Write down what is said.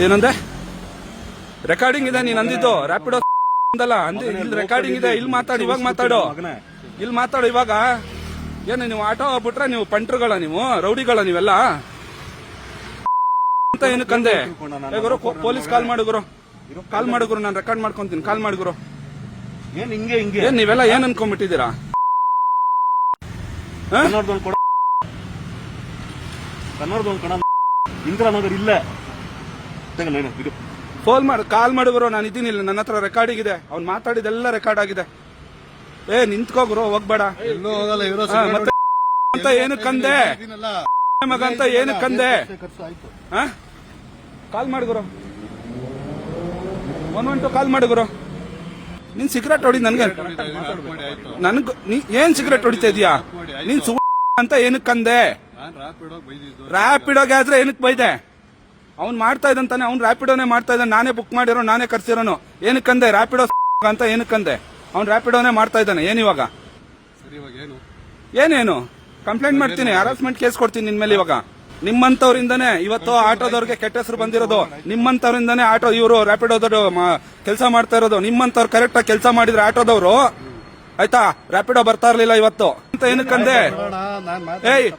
ಏನಂದೆ? ರೆಕಾರ್ಡಿಂಗ್ ಇದೆ ನೀನ್ ಅಂದಿದ್ದು ರ್ಯಾಪಿಡೋ ಅಂದಲ್ಲ ಅಂದಿ. ಇಲ್ಲಿ ರೆಕಾರ್ಡಿಂಗ್ ಇದೆ, ಇಲ್ಲಿ ಮಾತಾಡು, ಇವಾಗ ಮಾತಾಡು, ಇಲ್ಲಿ ಮಾತಾಡು ಇವಾಗ. ಏನು ನೀವು ಆಟೋ ಬಿಟ್ರೆ ನೀವು ಪಂಟ್ರುಗಳ, ನೀವು ರೌಡಿಗಳ ನೀವೆಲ್ಲ ಅಂತ ಏನಕ್ಕಂದೆ? ಗುರು ಪೊಲೀಸ್ ಕಾಲ್ ಮಾಡುಗುರು, ಕಾಲ್ ಮಾಡುಗುರು, ನಾನು ರೆಕಾರ್ಡ್ ಮಾಡ್ಕೊಂತೀನಿ, ಕಾಲ್ ಮಾಡುಗುರು. ಏನ್ ನೀವೆಲ್ಲ ಏನ್ ಅನ್ಕೊಂಡ್ಬಿಟ್ಟಿದ್ದೀರಾ? ಫೋನ್ ಮಾಡಿ ಕಾಲ್ ಮಾಡುಗುರು, ನಾನು ಇದ್ದೀನಿ ಇಲ್ಲಿ, ನನ್ನ ಹತ್ರ ರೆಕಾರ್ಡಿಂಗ್ ಇದೆ, ಅವ್ನು ಮಾತಾಡಿದೆಲ್ಲ ರೆಕಾರ್ಡ್ ಆಗಿದೆ. ನಿಂತ್ಕೋಗುರು, ಹೋಗ್ಬೇಡ. ಮತ್ತೆ ಅಂತ ಏನಕ್ಕಂದೆ ಮಗ ಅಂತ ಏನಕ್ಕಂದೆ? ಕಾಲ್ ಮಾಡುಗುರು, 112 ಕಾಲ್ ಮಾಡುಗುರು. ನೀನ್ ಸಿಗರೇಟ್ ಹೊಡಿ ನನ್ಗೆ, ಏನ್ ಸಿಗರೇಟ್ ಹೊಡಿತಾ ಇದೀಯಾ ನೀನ್? ಅಂತ ಏನಕ್ಕಂದೆ? ರ್ಯಾಪಿಡೋಗೆ ಆದ್ರೆ ಏನಕ್ಕೆ ಬೈದೆ? ಅವ್ನ್ ಮಾಡ್ತಾ ಇದ್ದಂತಾನೆ, ಅವ್ನ್ ರ್ಯಾಪಿಡೋನೇ ಮಾಡ್ತಾ ಇದ್ದಾನೆ, ನಾನೇ ಬುಕ್ ಮಾಡಿರೋ, ನಾನೇ ಕರ್ಸಿರೋನು. ಏನಕ್ಕಂದೆ ರ್ಯಾಪಿಡೋ ಅಂತ ಏನಕ್ಕಂದೆ? ಅವ್ನ್ ರ್ಯಾಪಿಡೋನೇ ಮಾಡ್ತಾ ಇದ್ದಾನೆ. ಏನಿವಾಗ ಏನೇನು ಕಂಪ್ಲೇಂಟ್ ಮಾಡ್ತೀನಿ, ಹರಾಸ್ಮೆಂಟ್ ಕೇಸ್ ಕೊಡ್ತೀನಿ ನಿನ್ ಮೇಲೆ. ಇವಾಗ ನಿಮ್ಮಂತವ್ರಿಂದಾನೆ ಇವತ್ತು ಆಟೋದವ್ರಿಗೆ ಕೆಟ್ಟ ಹೆಸರು ಬಂದಿರೋದು. ನಿಮ್ಮಂತವ್ರಿಂದಾನೆ ಆಟೋ ಇವರು ರ್ಯಾಪಿಡೋದವ್ರು ಕೆಲಸ ಮಾಡ್ತಾ ಇರೋದು. ನಿಮ್ಮಂತವ್ರು ಕರೆಕ್ಟ್ ಆಗಿ ಕೆಲಸ ಮಾಡಿದ್ರೆ ಆಟೋದವ್ರು, ಆಯ್ತಾ, ರ್ಯಾಪಿಡೋ ಬರ್ತಾ ಇರ್ಲಿಲ್ಲ ಇವತ್ತು ಅಂತ ಏನಕ್ಕಂದೆ? ಏಯ್